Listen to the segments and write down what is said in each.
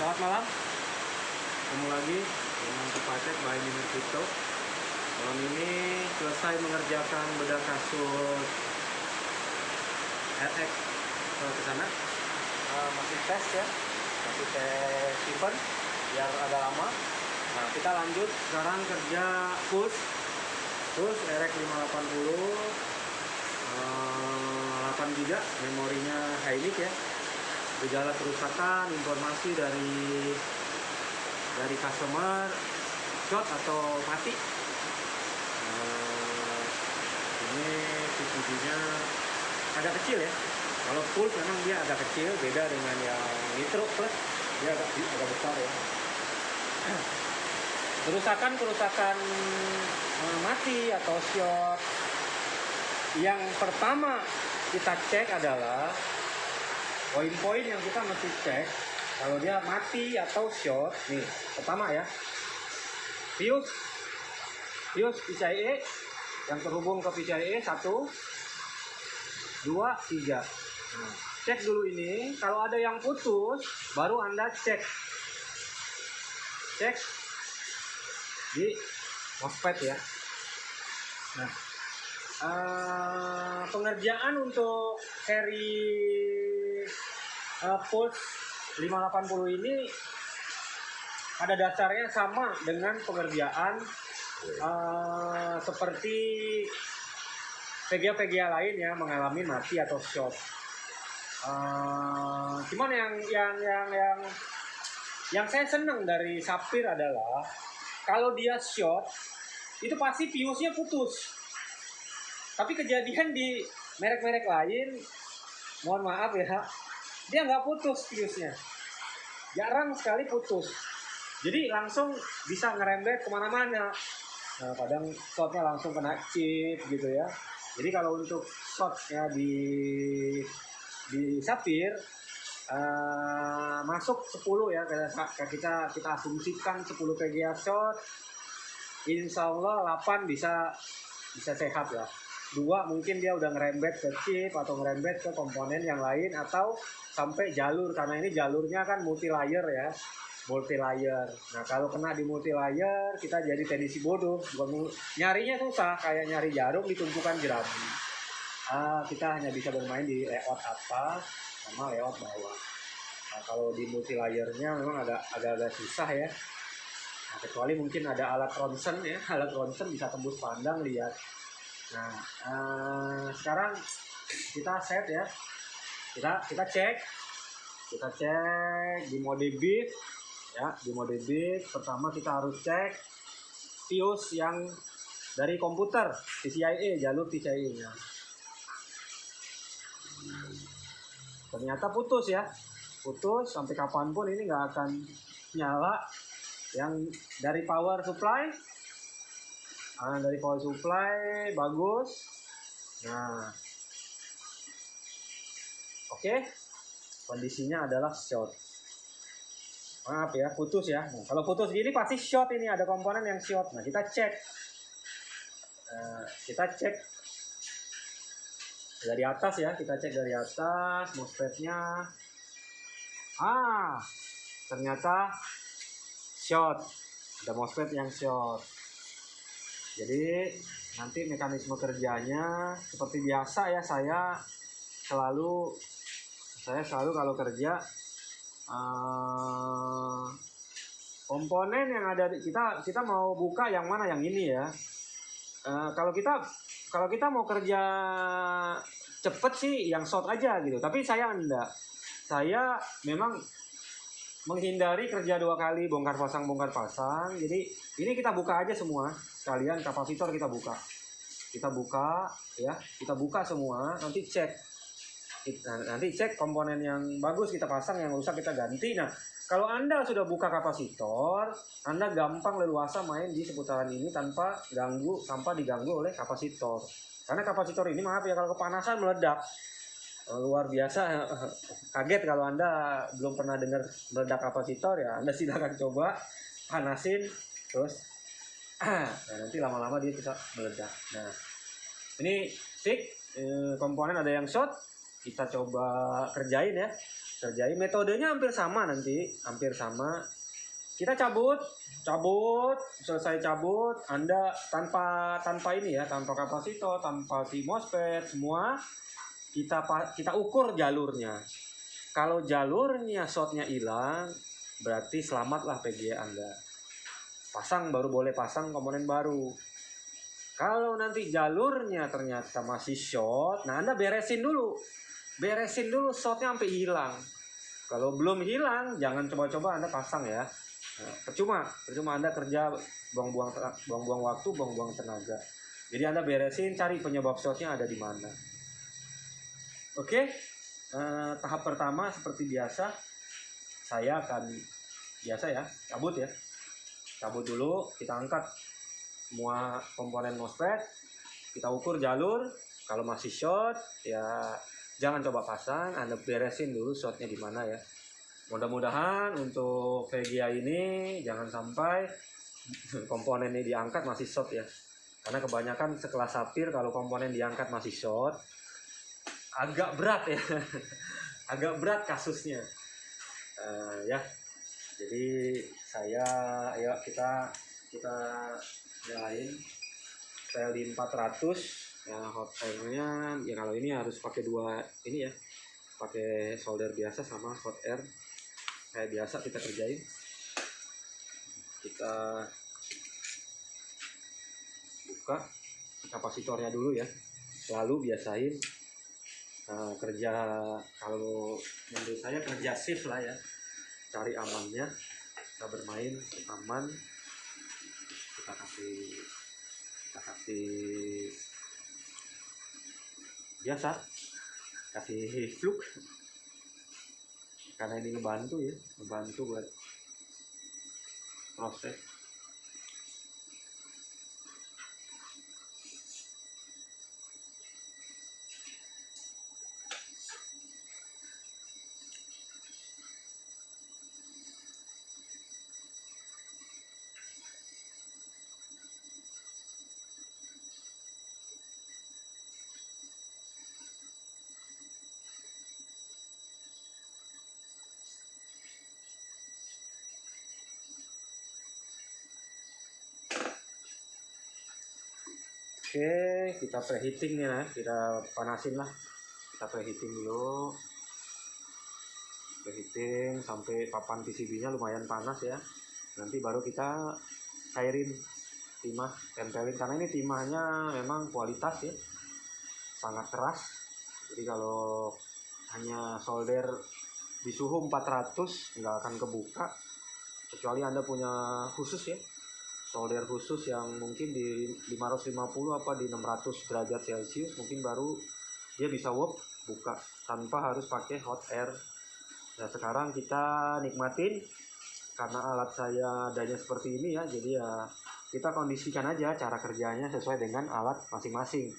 Selamat malam, ketemu lagi dengan Kepacet by Mini Crypto. Malam ini selesai mengerjakan bedah kasus RX ke sana. Masih tes ya, masih tes event biar agak lama. Nah, kita lanjut sekarang kerja push RX 580, 8 GB, memorinya Hynix ya. Gejala kerusakan, informasi dari customer short atau mati. Ini PCB-nya agak kecil ya. Kalau full memang dia agak kecil, beda dengan yang nitro plus, dia agak besar ya. Kerusakan mati atau short, yang pertama kita cek adalah poin-poin yang kita mesti cek kalau dia mati atau short. Nih, pertama ya, fuse PCIe yang terhubung ke PCIe 1, 2, 3. Nah, cek dulu ini. Kalau ada yang putus, baru Anda cek di MOSFET ya. Nah, pengerjaan untuk seri Pulse 580 ini pada dasarnya sama dengan pengerjaan seperti VGA lain ya, mengalami mati atau short. Cuman yang saya senang dari Sapphire adalah kalau dia short itu pasti fuse-nya putus. Tapi kejadian di merek-merek lain, mohon maaf ya, dia nggak putus fuse-nya, jarang sekali putus. Jadi langsung bisa ngerembet kemana-mana. Nah, kadang shotnya langsung kena chip gitu ya. Jadi kalau untuk shotnya di Sapphire masuk 10 ya, kita asumsikan 10 PGA shot, insya Allah 8 bisa sehat ya. 2 mungkin dia udah ngerembet ke chip atau ngerembet ke komponen yang lain atau sampai jalur, karena ini jalurnya kan multi layer ya, Nah, kalau kena di multi layer kita jadi teknisi bodoh, nyarinya susah, kayak nyari jarum di tumpukan jerami. Kita hanya bisa bermain di layout atas sama layout bawah. Nah, kalau di multi layernya memang agak susah ya. Nah, kecuali mungkin ada alat ronsen ya, alat ronsen bisa tembus pandang lihat. Nah, sekarang kita set ya, kita cek di mode bit ya. Di mode bit pertama kita harus cek fuse yang dari komputer PCIe, jalur PCIe nya ternyata putus ya, sampai kapanpun ini nggak akan nyala. Yang dari power supply, bagus. Nah, oke. Kondisinya adalah short. Maaf ya, putus ya. Nah, kalau putus gini pasti short, ini ada komponen yang short. Nah, kita cek dari atas ya. Kita cek dari atas MOSFET-nya. Ternyata short. Ada MOSFET yang short. Jadi nanti mekanisme kerjanya seperti biasa ya, saya selalu kalau kerja komponen yang ada kita mau buka yang mana, yang ini ya. Kalau kita mau kerja cepet sih yang short aja gitu, tapi saya enggak. Saya memang menghindari kerja 2 kali bongkar pasang. Jadi ini kita buka aja semua sekalian, kapasitor kita buka ya, kita buka semua. Nanti cek komponen yang bagus kita pasang, yang rusak kita ganti. Nah, kalau Anda sudah buka kapasitor, Anda gampang leluasa main di seputaran ini tanpa diganggu oleh kapasitor. Karena kapasitor ini, maaf ya, kalau kepanasan meledak. Luar biasa. Kaget kalau Anda belum pernah dengar meledak kapasitor ya, Anda silakan coba panasin terus. Nah, nanti lama-lama dia bisa meledak. Nah, ini komponen ada yang short, kita coba kerjain ya. Kerjain, metodenya hampir sama nanti, hampir sama. Kita cabut, selesai cabut, Anda tanpa ini ya, tanpa kapasitor, tanpa si MOSFET, semua kita ukur jalurnya. Kalau jalurnya shortnya hilang, berarti selamatlah PGA Anda. Pasang, baru boleh pasang komponen baru. Kalau nanti jalurnya ternyata masih short, nah Anda beresin dulu shortnya sampai hilang. Kalau belum hilang, jangan coba-coba Anda pasang ya. Nah, percuma Anda kerja buang-buang waktu, buang-buang tenaga. Jadi Anda beresin, cari penyebab shortnya ada di mana. Oke, tahap pertama seperti biasa, saya akan cabut dulu, kita angkat semua komponen MOSFET, kita ukur jalur. Kalau masih short ya jangan coba pasang, Anda beresin dulu shortnya di mana ya. Mudah-mudahan untuk VGA ini jangan sampai komponen ini diangkat masih short ya. Karena kebanyakan sekelas Sapphire kalau komponen diangkat masih short, agak berat ya. Agak berat kasusnya. Ya. Jadi ayo kita nyalain PLD 400 ya, hot air-nya ya. Kalau ini harus pakai dua ini ya, pakai solder biasa sama hot air kayak biasa kita kerjain. Kita buka kapasitornya dulu ya, selalu biasain kerja, kalau menurut saya kerja safe lah ya, cari amannya, kita bermain aman. Kita kasih biasa, kasih fluk karena ini ngebantu buat proses. Oke, kita preheating ya, kita panasin lah, kita preheating dulu, preheating sampai papan PCB-nya lumayan panas ya. Nanti baru kita cairin timah, tempelin, karena ini timahnya memang kualitas ya, sangat keras. Jadi kalau hanya solder di suhu 400 nggak akan kebuka, kecuali Anda punya khusus ya, solder khusus yang mungkin di 550 apa di 600 derajat Celcius, mungkin baru dia bisa buka tanpa harus pakai hot air. Nah sekarang kita nikmatin, karena alat saya adanya seperti ini ya, jadi ya kita kondisikan aja cara kerjanya sesuai dengan alat masing-masing.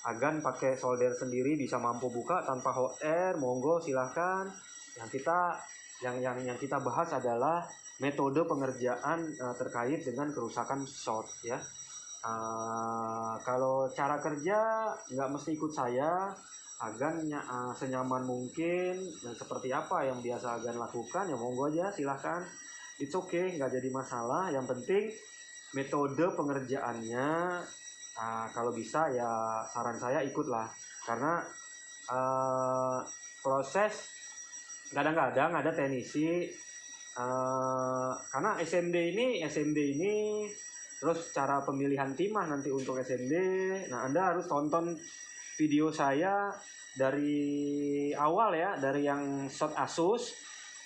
Agan pakai solder sendiri bisa mampu buka tanpa hot air, monggo silahkan. Yang kita bahas adalah metode pengerjaan terkait dengan kerusakan short ya. Kalau cara kerja nggak mesti ikut saya, Agan senyaman mungkin dan seperti apa yang biasa Agan lakukan ya monggo aja silahkan, it's okay, nggak jadi masalah. Yang penting metode pengerjaannya kalau bisa ya saran saya ikutlah, karena proses kadang-kadang ada teknisi karena SMD ini terus cara pemilihan timah nanti untuk SMD. Nah Anda harus tonton video saya dari awal ya, dari yang short Asus.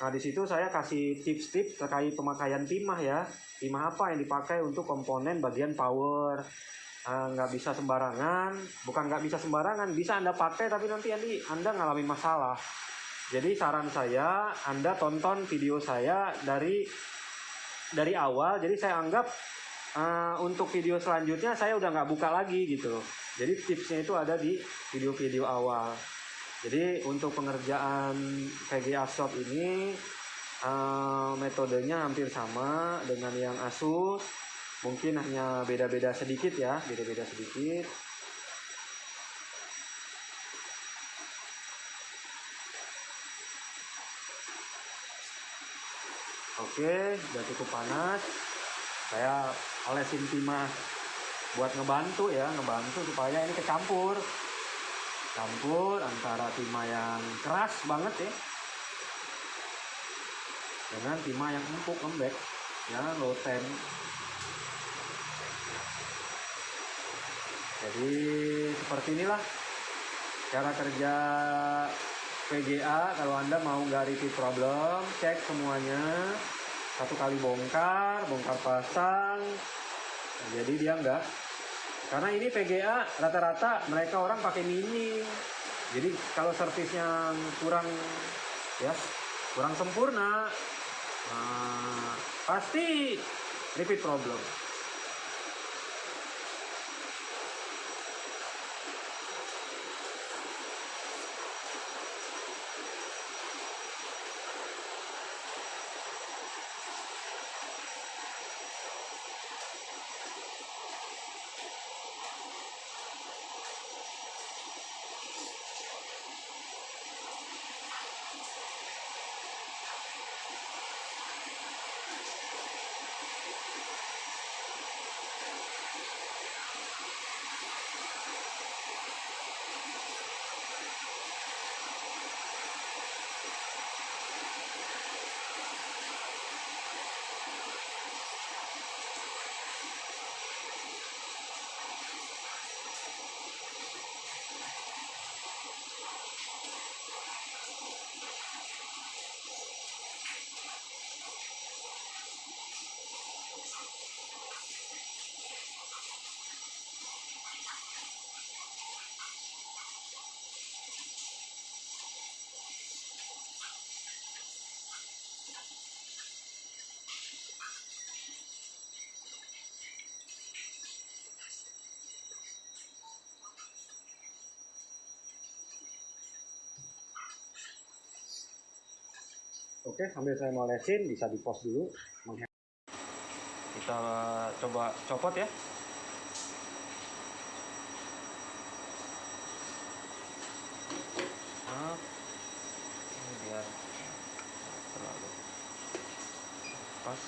Nah di situ saya kasih tips-tips terkait pemakaian timah ya, timah apa yang dipakai untuk komponen bagian power. Nggak bisa sembarangan, bukan nggak bisa sembarangan, bisa Anda pakai tapi nanti Anda ngalamin masalah. Jadi saran saya Anda tonton video saya dari awal. Jadi saya anggap untuk video selanjutnya saya udah nggak buka lagi gitu. Jadi tipsnya itu ada di video-video awal. Jadi untuk pengerjaan VGA short ini metodenya hampir sama dengan yang Asus. Mungkin hanya beda-beda sedikit ya, beda-beda sedikit. Oke, udah cukup panas. Saya olesin timah buat ngebantu supaya ini campur antara timah yang keras banget ya dengan timah yang empuk lembek ya, low temp. Jadi seperti inilah cara kerja VGA. Kalau Anda mau nggak repeat problem, cek semuanya, satu kali bongkar pasang. Nah, jadi dia enggak, karena ini VGA rata-rata mereka orang pakai mini. Jadi kalau servisnya kurang sempurna, nah, pasti repeat problem. Oke, sambil saya molesin, bisa di pause dulu. Kita coba copot ya. Nah, ini biar terlalu pas.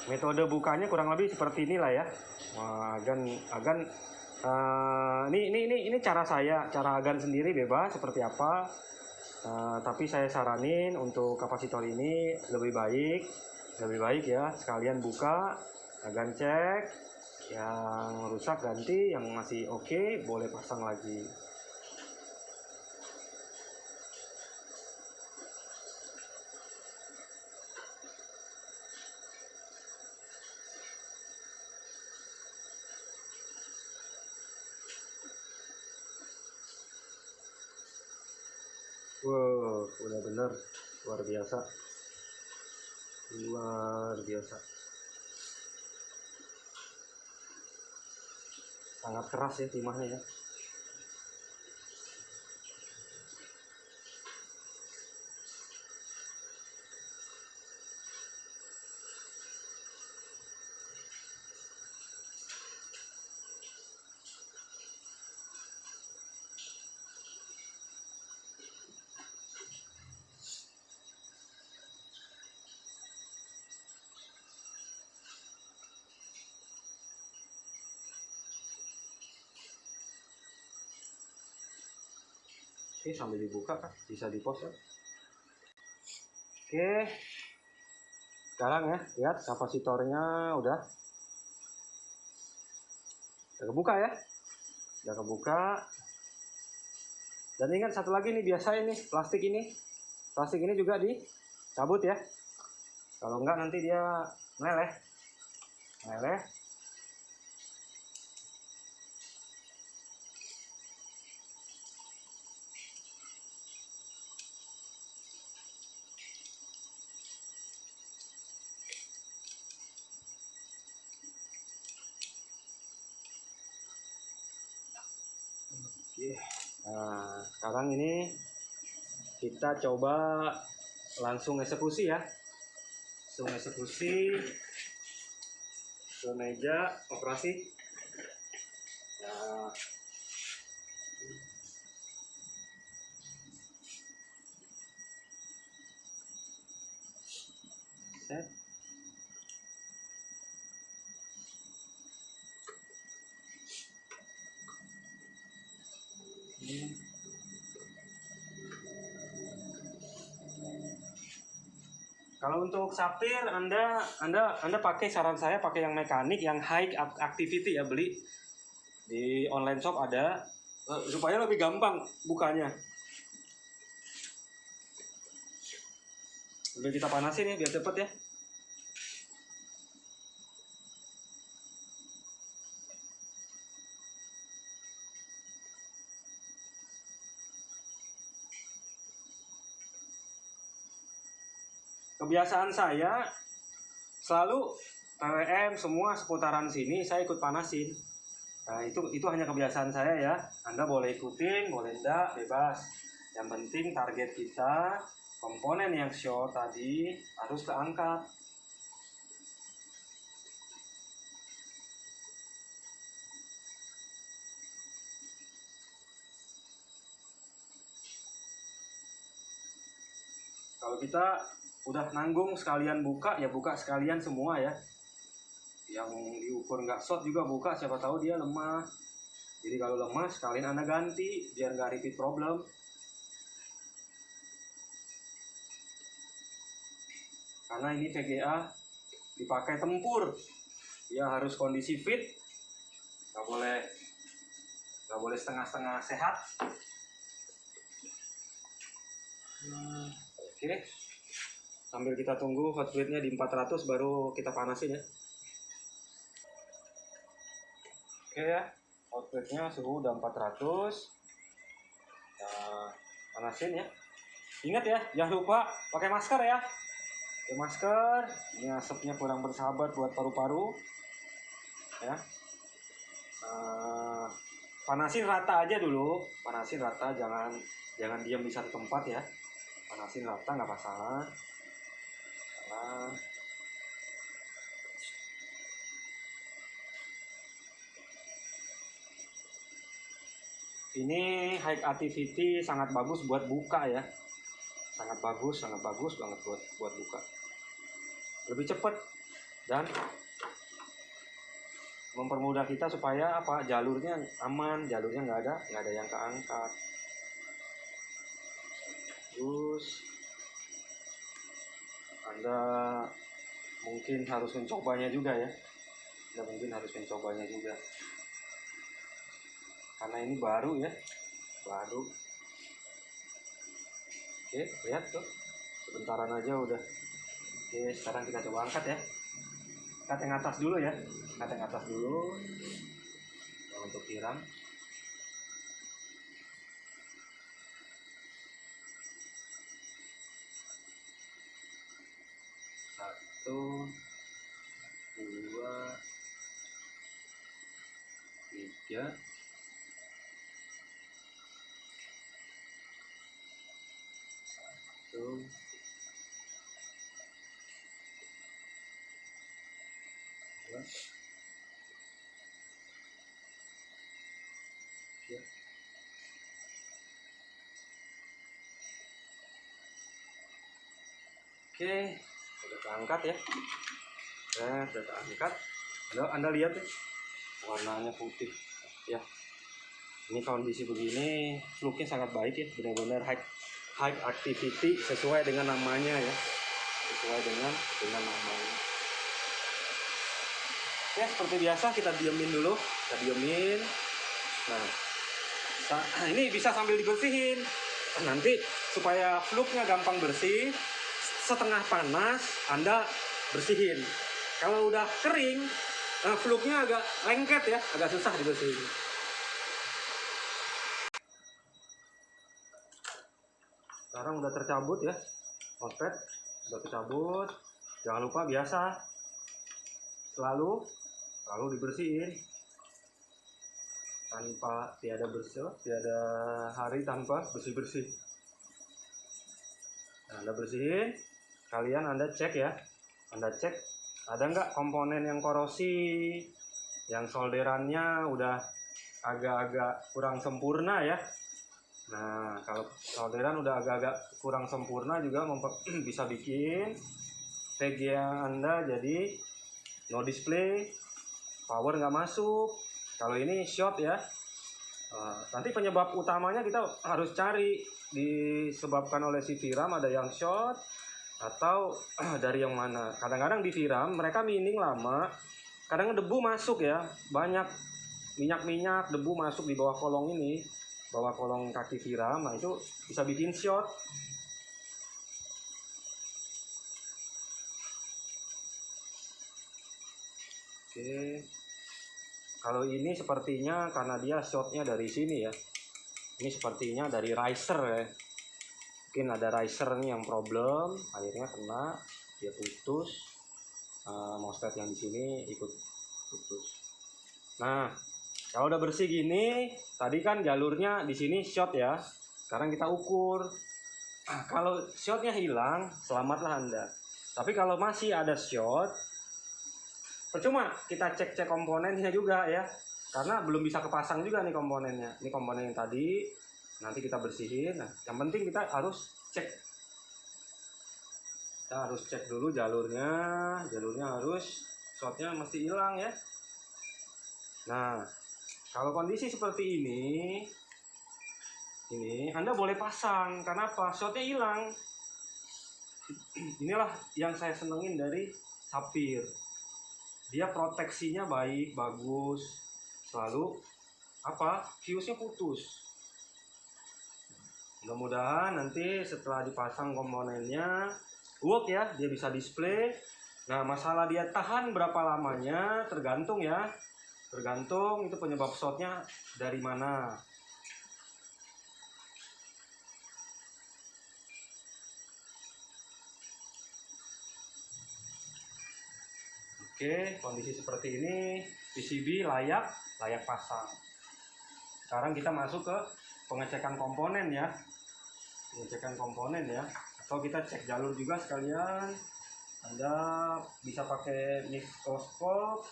Metode bukanya kurang lebih seperti inilah ya. Ini cara saya, cara agan sendiri bebas seperti apa. Tapi saya saranin untuk kapasitor ini lebih baik ya, sekalian buka, agan cek, yang rusak ganti, yang masih oke boleh pasang lagi. Wow, udah bener, luar biasa, sangat keras ya timahnya ya. Oke, sambil dibuka kan bisa di pause ya. Oke, sekarang ya, lihat kapasitornya udah kebuka ya, udah kebuka. Dan ingat satu lagi nih, biasa ini plastik ini juga dicabut ya, kalau enggak nanti dia meleleh. sekarang ini kita coba langsung eksekusi ya. Langsung eksekusi ke meja operasi. Ya. Set. Kalau untuk sapir, Anda pakai, saran saya pakai yang mekanik, yang high activity ya, beli di online shop ada, supaya lebih gampang bukanya. Udah kita panasin ya biar cepet ya. Kebiasaan saya selalu PWM semua seputaran sini saya ikut panasin. Nah, itu hanya kebiasaan saya ya. Anda boleh ikutin, boleh enggak, bebas. Yang penting target kita, komponen yang short tadi harus keangkat. Kalau kita udah nanggung sekalian buka, ya buka sekalian semua ya. Yang diukur nggak short juga buka, siapa tahu dia lemah. Jadi kalau lemah sekalian Anda ganti biar nggak repeat problem. Karena ini VGA dipakai tempur, dia harus kondisi fit, nggak boleh setengah-setengah sehat. Oke. Sambil kita tunggu hot plate-nya di 400 baru kita panasin ya. Oke ya, hot plate-nya suhu udah 400. Kita panasin ya. Ingat ya, jangan lupa pakai masker ya. Pakai masker, ini asapnya kurang bersahabat buat paru-paru. Ya. Panasin rata aja dulu, panasin rata, jangan diam di satu tempat ya. Panasin rata nggak masalah. Ini high activity sangat bagus buat buka ya, sangat bagus banget buat buka, lebih cepat dan mempermudah kita supaya apa, jalurnya aman, jalurnya nggak ada yang keangkat. Terus Anda mungkin harus mencobanya juga ya, karena ini baru ya, baru. Oke, lihat tuh, sebentaran aja udah. Oke, sekarang kita coba angkat ya. Angkat yang atas dulu ya, untuk tiram. Satu, dua, tiga. Satu, dua, tiga. Oke, udah terangkat ya. Nah, udah terangkat. Anda lihat ya, warnanya putih ya. Ini kondisi begini, looknya sangat baik ya, benar-benar high activity sesuai dengan namanya ya, namanya. Ya, seperti biasa kita diemin dulu, Nah, ini bisa sambil dibersihin. Nanti supaya fluknya gampang bersih, setengah panas Anda bersihin. Kalau udah kering, fluknya agak lengket ya, agak susah dibersihin. Sekarang udah tercabut ya, hotplate udah tercabut. Jangan lupa biasa selalu dibersihin. tanpa tiada bersih, tiada hari tanpa bersih-bersih. Nah, Anda bersihin, kalian Anda cek ya, Anda cek ada nggak komponen yang korosi, yang solderannya udah agak-agak kurang sempurna ya. Nah, kalau solderan udah agak-agak kurang sempurna juga bisa bikin VGA Anda jadi no display, power nggak masuk. Kalau ini short ya. Nanti penyebab utamanya kita harus cari, disebabkan oleh si VRAM ada yang short atau dari yang mana. Kadang-kadang di VRAM mereka mining lama, kadang debu masuk ya, banyak minyak-minyak debu masuk di bawah kolong ini, bawah kolong kaki VRAM. Nah, itu bisa bikin short. Oke, kalau ini sepertinya karena dia shortnya dari sini ya, ini sepertinya dari riser ya, mungkin ada riser nih yang problem, akhirnya kena, dia putus, MOSFET yang di sini ikut putus. Nah, kalau udah bersih gini, tadi kan jalurnya di sini short ya, sekarang kita ukur. Kalau shortnya hilang, selamatlah Anda. Tapi kalau masih ada short, percuma kita cek-cek komponennya juga ya, karena belum bisa kepasang juga nih komponennya. Ini komponen yang tadi nanti kita bersihin. Nah, yang penting kita harus cek, dulu jalurnya harus shortnya mesti hilang ya. Nah, kalau kondisi seperti ini Anda boleh pasang. Karena apa? Shortnya hilang. Inilah yang saya senengin dari Sapphire. Dia proteksinya baik, bagus, selalu fuse-nya putus. Mudah-mudahan nanti setelah dipasang komponennya work ya, dia bisa display. Nah, masalah dia tahan berapa lamanya tergantung ya, tergantung itu penyebab shortnya dari mana. Oke, kondisi seperti ini PCB layak pasang. Sekarang kita masuk ke pengecekan komponen ya. Atau kita cek jalur juga sekalian. Anda bisa pakai mikroskop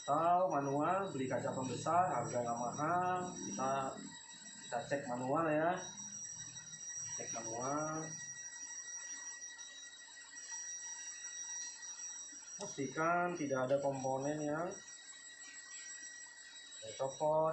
atau manual, beli kaca pembesar, harga nggak mahal. Kita cek manual ya. Cek manual. Pastikan tidak ada komponen yang copot.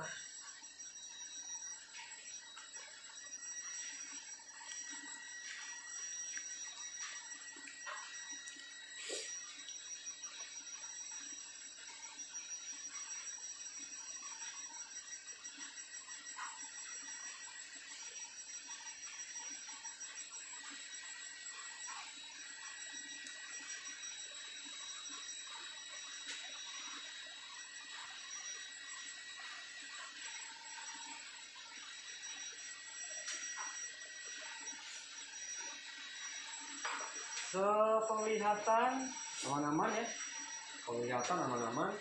Sepenglihatan aman-aman ya, penglihatan aman-aman,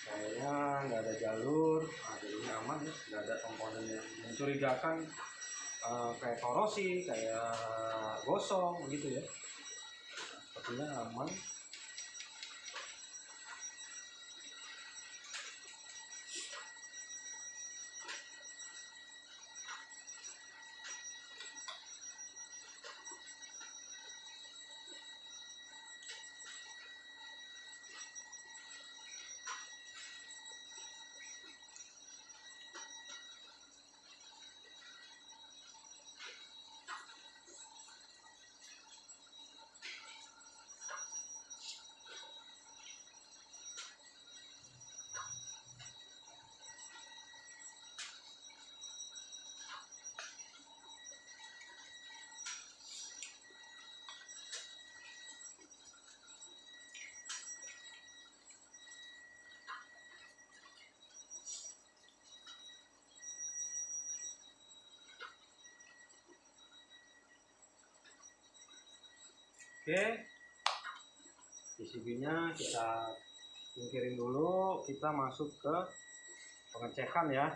kayaknya nggak ada jalurnya aman ya, nggak ada komponen yang mencurigakan, kayak korosi, kayak gosong gitu ya, sepertinya aman. Oke, PCB-nya kita singkirin dulu, kita masuk ke pengecekan ya,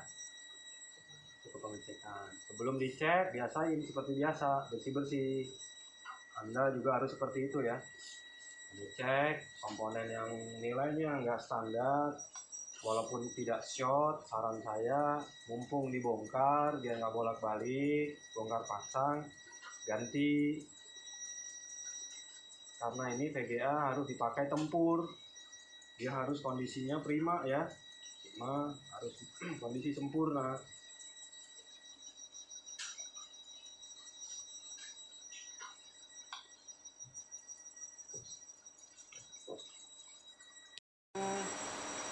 cukup pengecekan. Sebelum dicek biasain seperti biasa, bersih-bersih. Anda juga harus seperti itu ya, dicek komponen yang nilainya nggak standar, walaupun tidak short, saran saya mumpung dibongkar biar nggak bolak-balik, bongkar pasang ganti, karena ini VGA harus dipakai tempur, dia harus kondisinya prima ya, prima, harus kondisi sempurna.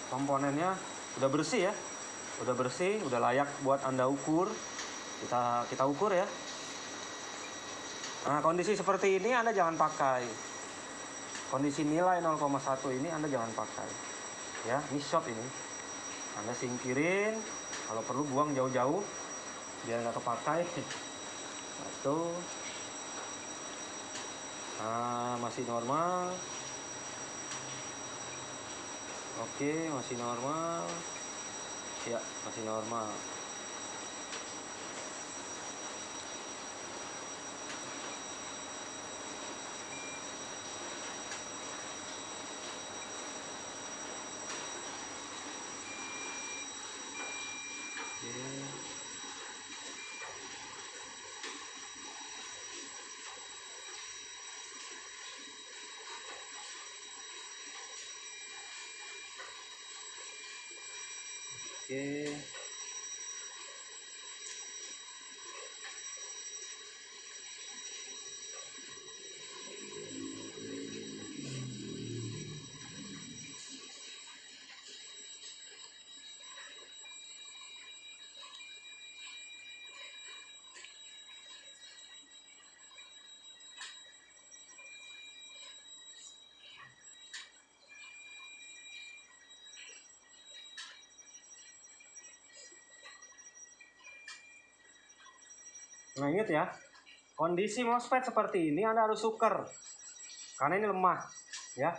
Komponennya udah bersih ya, udah bersih, udah layak buat Anda ukur. Kita ukur ya. Nah, kondisi seperti ini Anda jangan pakai. Kondisi nilai 0,1 ini Anda jangan pakai. Ya, ini short ini. Anda singkirin, kalau perlu buang jauh-jauh biar nggak kepakai. Satu. Nah, masih normal. Oke, masih normal. Ya, masih normal. Oke. Nah, ingat ya, kondisi MOSFET seperti ini Anda harus tuker, karena ini lemah ya.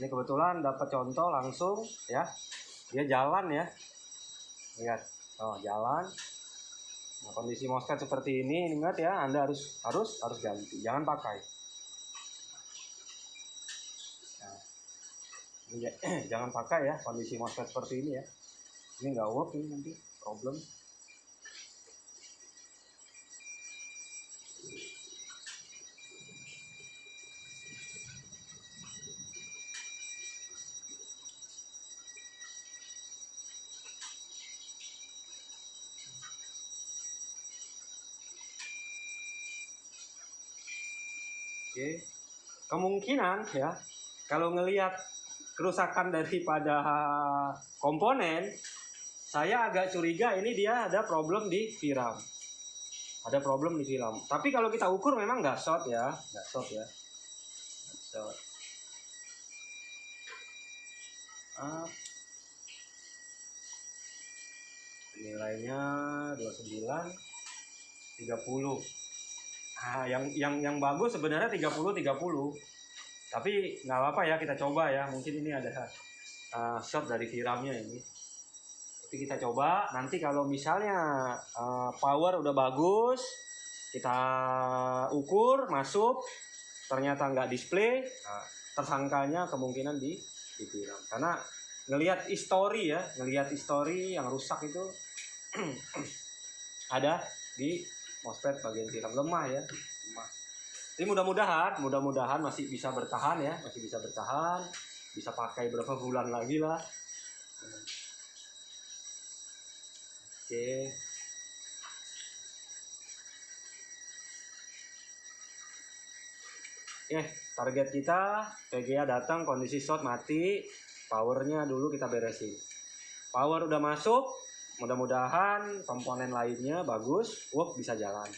Ini kebetulan dapat contoh langsung ya, dia jalan ya, lihat, oh jalan. Nah, kondisi MOSFET seperti ini ingat ya, Anda harus ganti, jangan pakai. Nah, jangan pakai ya kondisi MOSFET seperti ini ya, ini nggak work ini, nanti problem. Oke, kemungkinan ya, kalau ngelihat kerusakan daripada komponen, saya agak curiga ini dia ada problem di VRAM. Ada problem di VRAM. Tapi kalau kita ukur memang nggak short ya, nggak short ya. Nggak short. Nilainya 29, 30. Nah, yang bagus sebenarnya 30. Tapi nggak apa-apa ya, kita coba ya. Mungkin ini ada short dari VRAM-nya ini. Tapi kita coba, nanti kalau misalnya power udah bagus, kita ukur, masuk, ternyata nggak display, tersangkanya kemungkinan di VRAM. Karena ngelihat histori ya, ngelihat histori yang rusak itu ada di MOSFET bagian VRAM, lemah ya, lemah. Jadi mudah-mudahan masih bisa bertahan ya, bisa pakai berapa bulan lagi lah. Oke. Target kita VGA datang kondisi short mati, powernya dulu kita beresin. Power udah masuk, mudah-mudahan komponen lainnya bagus, work, bisa jalan.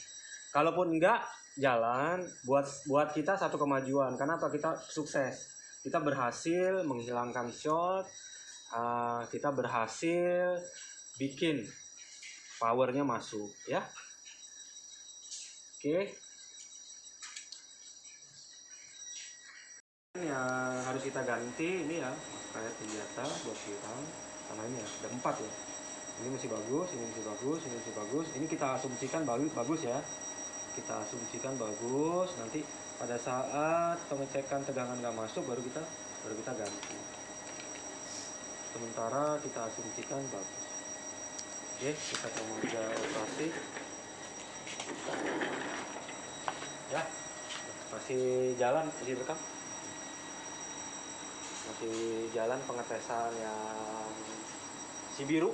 Kalaupun enggak jalan, buat kita satu kemajuan. Kenapa? Kita sukses, kita berhasil menghilangkan short, kita berhasil bikin powernya masuk ya. Oke. Yang harus kita ganti ini ya, MOSFET senjata buat VRAM, sama ini ya, ada 4 ya. Ini masih bagus, ini masih bagus, ini masih bagus. Ini kita asumsikan bagus ya. Kita asumsikan bagus. Nanti pada saat pengecekan tegangan nggak masuk baru kita ganti. Sementara kita asumsikan bagus. Oke, kita coba operasi. Ya, masih jalan, masih rekam. Masih jalan pengetesan yang si biru.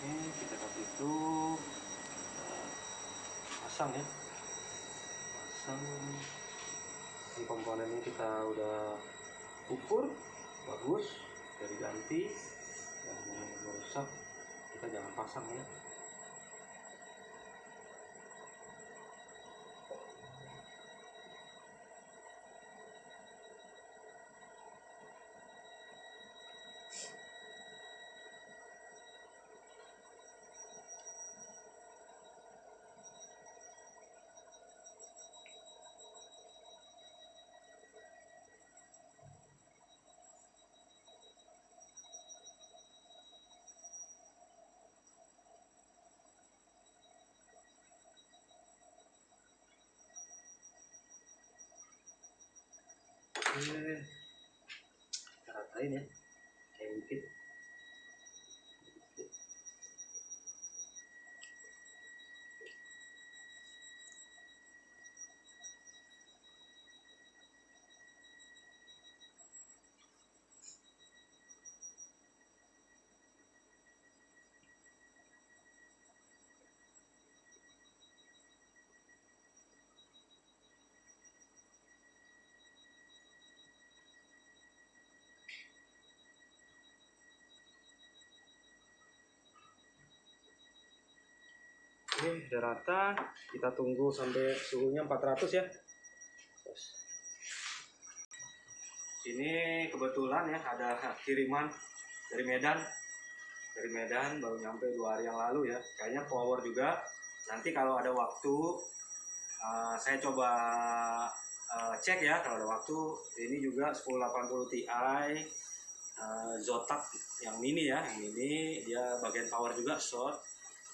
Kita kasih itu pasang ya, pasang. Ini komponennya kita udah ukur bagus, dari ganti. Yang merusak kita jangan pasang ya. Kita ratain ya, kayak dikit. Oke, udah rata. Kita tunggu sampai suhunya 400 ya. Terus. Ini kebetulan ya ada kiriman dari Medan. Dari Medan baru nyampe 2 hari yang lalu ya. Kayaknya power juga. Nanti kalau ada waktu saya coba cek ya kalau ada waktu. Ini juga 1080 Ti Zotac yang mini ya. Yang mini dia bagian power juga short.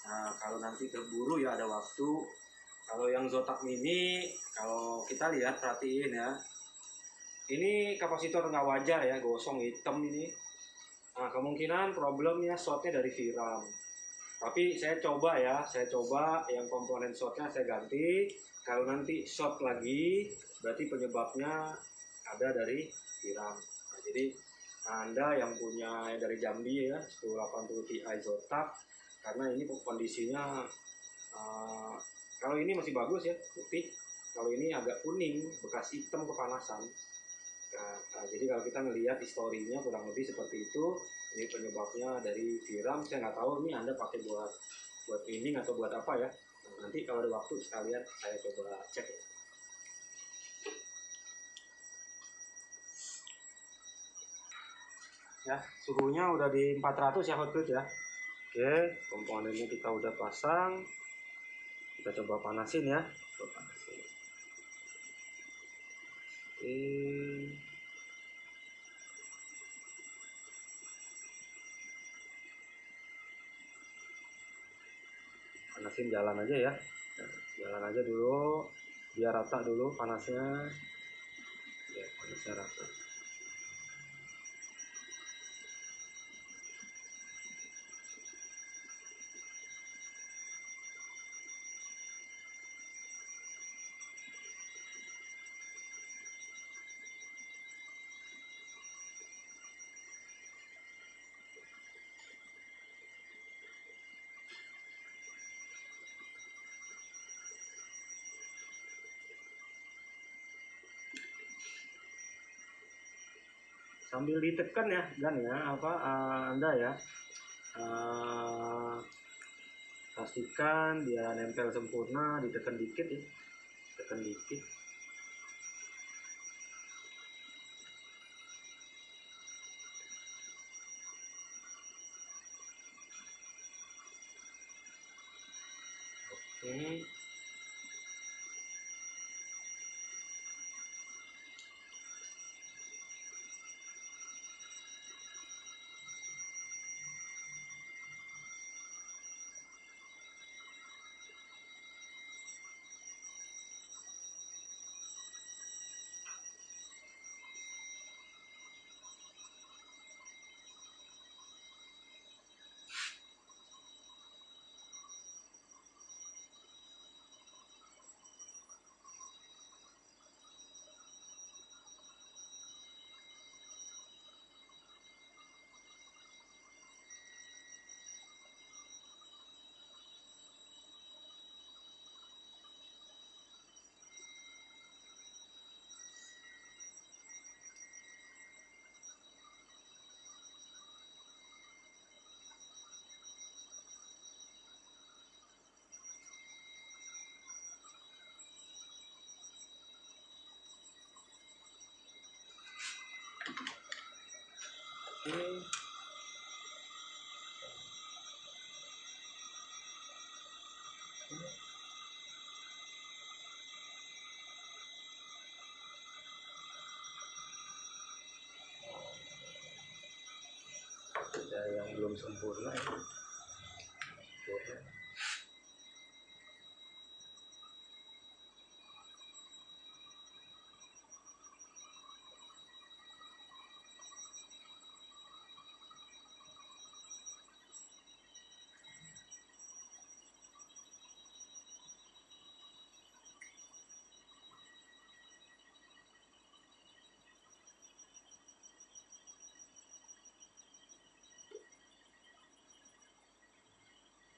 Nah, kalau nanti keburu ya ada waktu. Kalau yang Zotac mini, kalau kita lihat perhatiin ya, ini kapasitor nggak wajar ya, gosong hitam ini. Nah, kemungkinan problemnya shortnya dari VRAM. Tapi saya coba yang komponen shortnya saya ganti. Kalau nanti short lagi, berarti penyebabnya ada dari VRAM. Nah, jadi Anda yang punya dari Jambi ya, 1080 Ti Zotac, karena ini kondisinya kalau ini masih bagus ya, putih. Kalau ini agak kuning, bekas hitam kepanasan. Nah, jadi kalau kita melihat historinya kurang lebih seperti itu. Ini penyebabnya dari VRAM. Saya nggak tahu ini Anda pakai buat cleaning atau buat apa ya. Nah, nanti kalau ada waktu sekalian saya coba cek ya. Ya, suhunya udah di 400 ya hot plate ya. Oke, komponennya kita udah pasang. Kita coba panasin ya. Coba panasin. Panasin jalan aja ya. Jalan aja dulu biar rata dulu panasnya. Ya, panasnya rata. sambil ditekan ya Gan ya, Anda ya, pastikan dia nempel sempurna, ditekan dikit ya, tekan dikit. Oke. Oke. Ada yang belum sempurna ya. Boleh.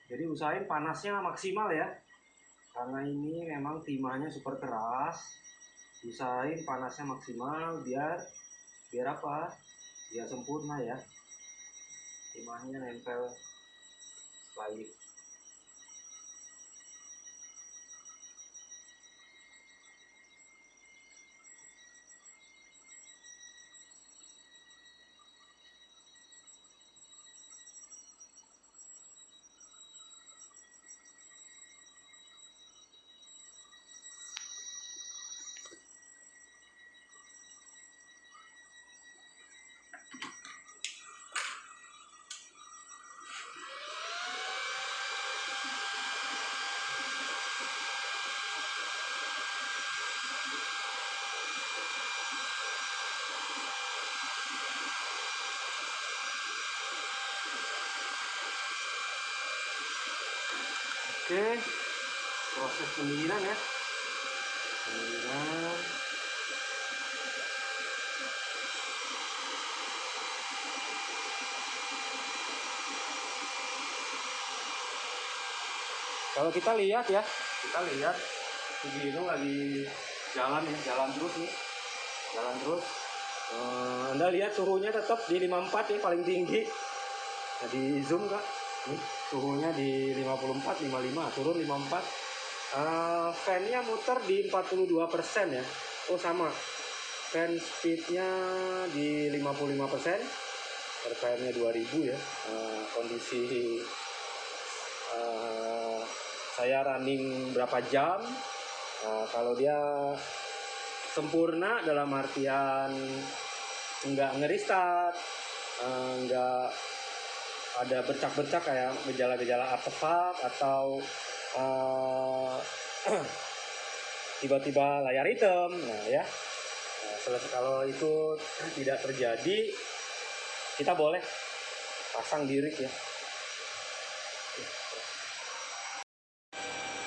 Jadi usahain panasnya maksimal ya, karena ini memang timahnya super keras. Usahain panasnya maksimal biar apa? Biar sempurna ya, timahnya nempel baik. Oke, proses pendinginan ya. Pendinginan. Kalau kita lihat ya, Fuji itu lagi jalan ya, jalan terus nih, jalan terus. Anda lihat suhunya tetap di 54 ya, paling tinggi. Nah, di zoom kak, nih suhunya di 54, 55, turun 54. Fan-nya muter di 42% ya. Oh sama, fan speednya di 55%, RPM-nya 2000 ya. Kondisi saya running berapa jam, kalau dia sempurna dalam artian nggak nge-restart, nggak ada bercak-bercak kayak gejala-gejala artefak atau tiba-tiba layar hitam, nah ya, kalau itu tidak terjadi, kita boleh pasang dirik ya.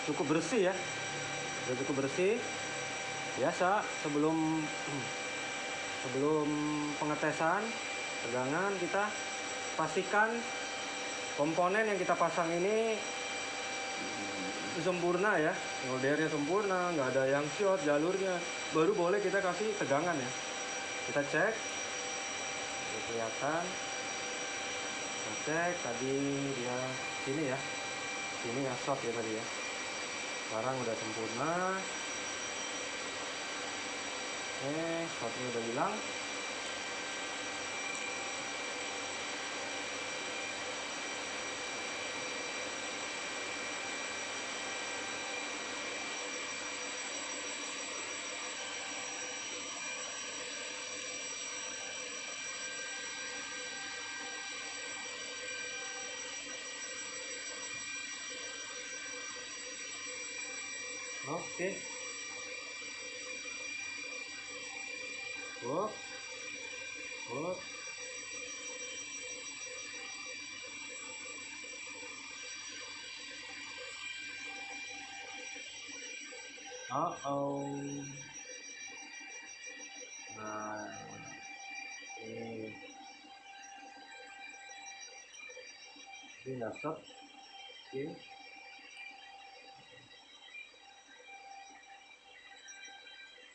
Cukup bersih ya, udah cukup bersih. Biasa sebelum pengetesan tegangan, kita pastikan komponen yang kita pasang ini sempurna ya, soldernya sempurna, nggak ada yang short jalurnya, baru boleh kita kasih tegangan ya. Kita cek Udah kelihatan. Oke, tadi dia sini ya, sini ya short ya tadi ya. Sekarang udah sempurna. Oke, shortnya udah hilang. Oke. Up. Up. Oh. Nah, ini nggak short. Oke.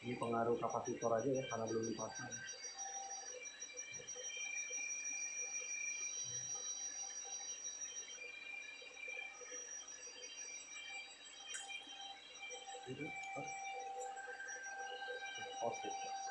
Ini pengaruh kapasitor aja ya, karena belum dipasang. Ini positif.